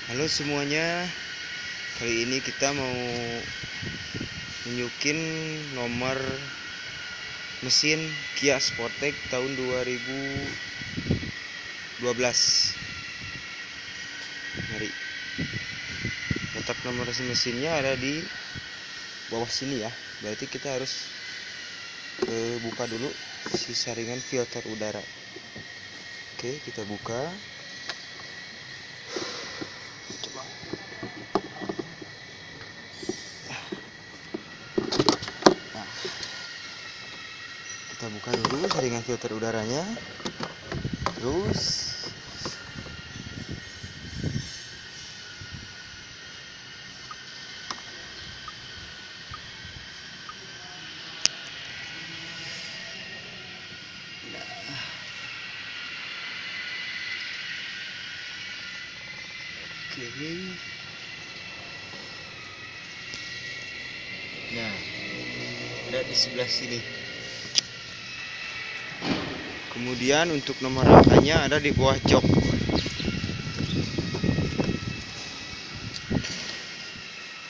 Halo semuanya, kali ini kita mau nunjukin nomor mesin Kia Sportage tahun 2012. Mari, letak nomor mesinnya ada di bawah sini ya. Berarti kita harus buka dulu si saringan filter udara. Oke, kita buka. Kita buka dulu saringan filter udaranya. Terus oke. Nah, ada di sebelah sini. Kemudian untuk nomor rangkanya ada di bawah jok.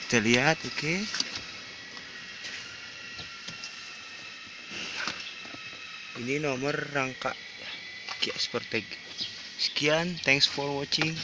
Kita lihat, oke. Ini nomor rangka Kia Sportage. Sekian, thanks for watching.